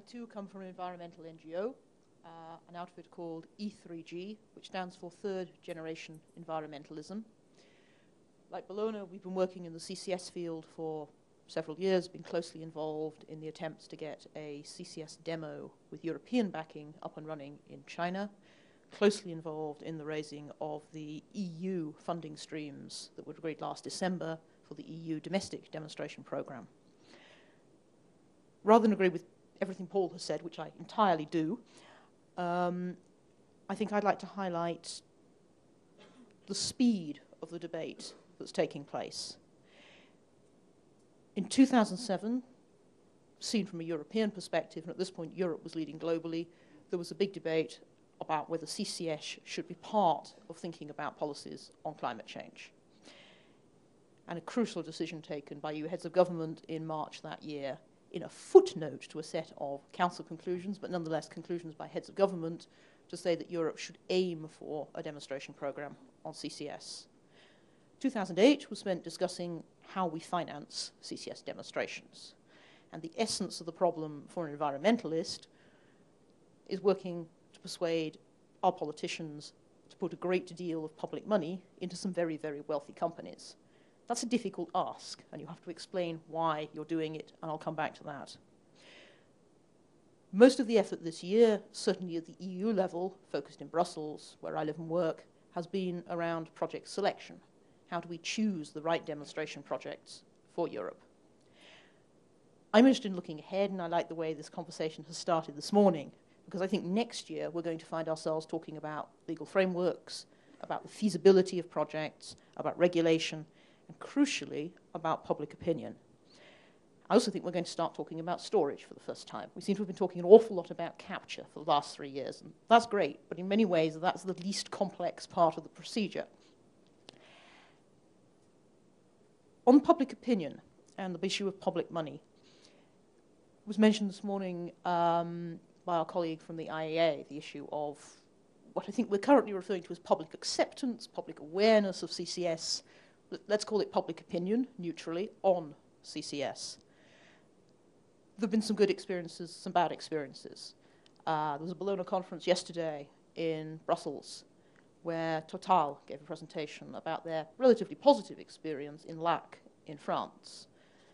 too come from an environmental NGO, an outfit called E3G, which stands for Third Generation Environmentalism. Like Bologna, we've been working in the CCS field for several years, been closely involved in the attempts to get a CCS demo with European backing up and running in China, closely involved in the raising of the EU funding streams that were agreed last December for the EU domestic demonstration program. Rather than agree with everything Paul has said, which I entirely do, I think I'd like to highlight the speed of the debate that's taking place. In 2007, seen from a European perspective, and at this point Europe was leading globally, there was a big debate about whether CCS should be part of thinking about policies on climate change. And a crucial decision taken by EU heads of government in March that year, in a footnote to a set of council conclusions, but nonetheless conclusions by heads of government, to say that Europe should aim for a demonstration program on CCS. 2008 was spent discussing how we finance CCS demonstrations. And the essence of the problem for an environmentalist is working to persuade our politicians to put a great deal of public money into some very, very wealthy companies. That's a difficult ask, and you have to explain why you're doing it, and I'll come back to that. Most of the effort this year, certainly at the EU level, focused in Brussels, where I live and work, has been around project selection. How do we choose the right demonstration projects for Europe? I'm interested in looking ahead, and I like the way this conversation has started this morning, because I think next year we're going to find ourselves talking about legal frameworks, about the feasibility of projects, about regulation, and crucially, about public opinion. I also think we're going to start talking about storage for the first time. We seem to have been talking an awful lot about capture for the last 3 years, and that's great, but in many ways that's the least complex part of the procedure. On public opinion and the issue of public money, it was mentioned this morning by our colleague from the IEA, the issue of what I think we're currently referring to as public acceptance, public awareness of CCS. Let's call it public opinion, neutrally, on CCS. There have been some good experiences, some bad experiences. There was a Bologna conference yesterday in Brussels where Total gave a presentation about their relatively positive experience in Lac in France.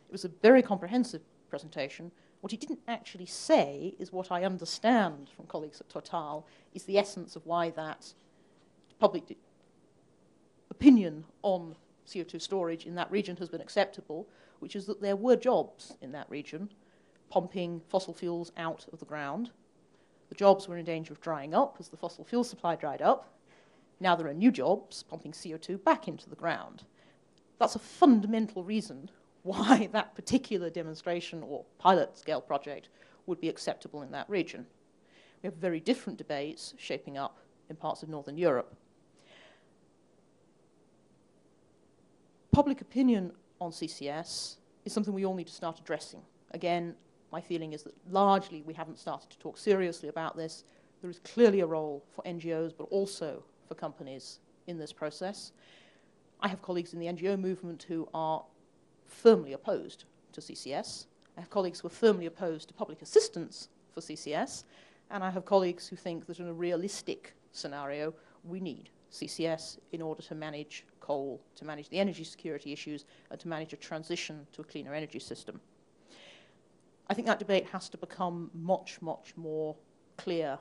It was a very comprehensive presentation. What he didn't actually say is what I understand from colleagues at Total is the essence of why that public opinion on CO2 storage in that region has been acceptable, which is that there were jobs in that region pumping fossil fuels out of the ground. The jobs were in danger of drying up as the fossil fuel supply dried up. Now there are new jobs pumping CO2 back into the ground. That's a fundamental reason why that particular demonstration or pilot scale project would be acceptable in that region. We have very different debates shaping up in parts of Northern Europe. Public opinion on CCS is something we all need to start addressing. Again, my feeling is that largely we haven't started to talk seriously about this. There is clearly a role for NGOs, but also for companies in this process. I have colleagues in the NGO movement who are firmly opposed to CCS. I have colleagues who are firmly opposed to public assistance for CCS. And I have colleagues who think that in a realistic scenario, we need CCS in order to manage coal, to manage the energy security issues, and to manage a transition to a cleaner energy system. I think that debate has to become much, much more clear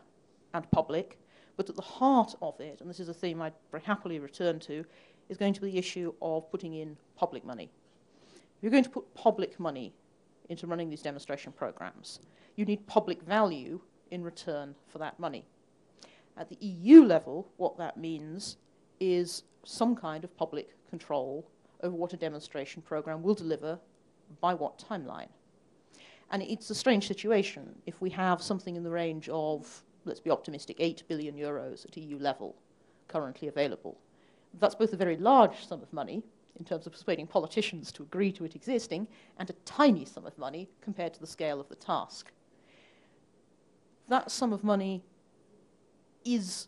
and public. But at the heart of it, and this is a theme I'd very happily return to, is going to be the issue of putting in public money. If you're going to put public money into running these demonstration programs, you need public value in return for that money. At the EU level, what that means is some kind of public control over what a demonstration program will deliver by what timeline. And it's a strange situation if we have something in the range of, let's be optimistic, 8 billion euros at EU level currently available. That's both a very large sum of money in terms of persuading politicians to agree to it existing, and a tiny sum of money compared to the scale of the task. That sum of money is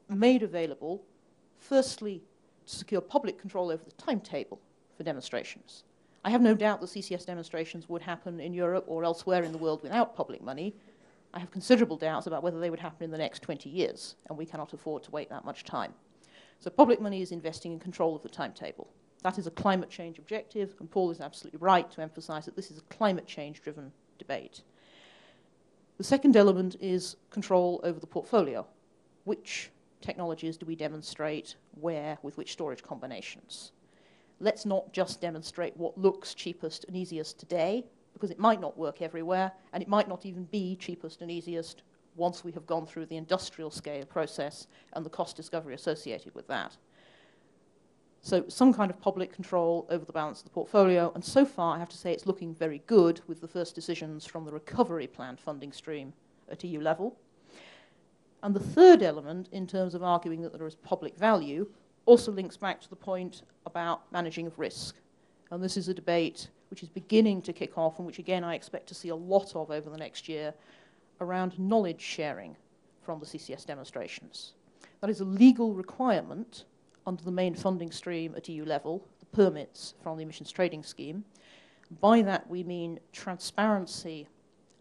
made available, firstly, to secure public control over the timetable for demonstrations. I have no doubt that CCS demonstrations would happen in Europe or elsewhere in the world without public money, I have considerable doubts about whether they would happen in the next 20 years, and we cannot afford to wait that much time. So public money is investing in control of the timetable. That is a climate change objective, and Paul is absolutely right to emphasize that this is a climate change-driven debate. The second element is control over the portfolio. Which technologies do we demonstrate where, with which storage combinations? Let's not just demonstrate what looks cheapest and easiest today, because it might not work everywhere, and it might not even be cheapest and easiest once we have gone through the industrial scale process and the cost discovery associated with that. So some kind of public control over the balance of the portfolio, and so far I have to say it's looking very good with the first decisions from the recovery plan funding stream at EU level. And the third element, in terms of arguing that there is public value, also links back to the point about managing of risk. And this is a debate which is beginning to kick off, and which again I expect to see a lot of over the next year, around knowledge sharing from the CCS demonstrations. That is a legal requirement under the main funding stream at EU level, the permits from the emissions trading scheme. By that we mean transparency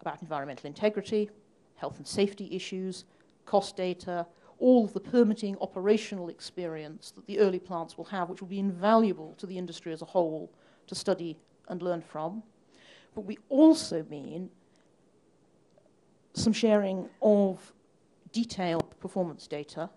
about environmental integrity, health and safety issues, cost data, all of the permitting operational experience that the early plants will have, which will be invaluable to the industry as a whole to study and learn from. But we also mean some sharing of detailed performance data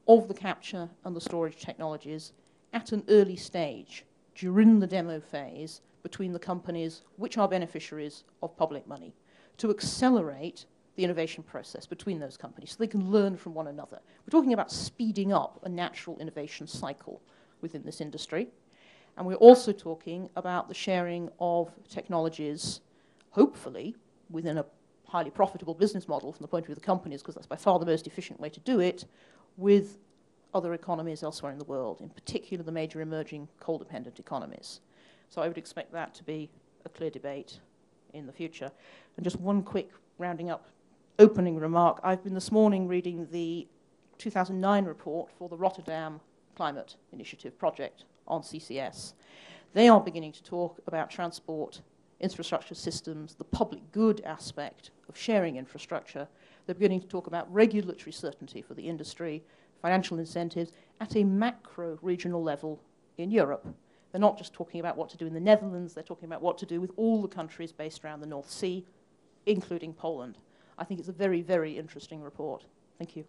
of the capture and the storage technologies at an early stage during the demo phase between the companies which are beneficiaries of public money to accelerate the innovation process between those companies so they can learn from one another. We're talking about speeding up a natural innovation cycle within this industry. And we're also talking about the sharing of technologies, hopefully, within a highly profitable business model from the point of view of the companies, because that's by far the most efficient way to do it, with other economies elsewhere in the world, in particular the major emerging coal-dependent economies. So I would expect that to be a clear debate in the future. And just one quick rounding up opening remark. I've been this morning reading the 2009 report for the Rotterdam Climate Initiative project on CCS. They are beginning to talk about transport, infrastructure systems, the public good aspect of sharing infrastructure. They're beginning to talk about regulatory certainty for the industry, financial incentives at a macro regional level in Europe. They're not just talking about what to do in the Netherlands, they're talking about what to do with all the countries based around the North Sea, including Poland. I think it's a very, very interesting report. Thank you.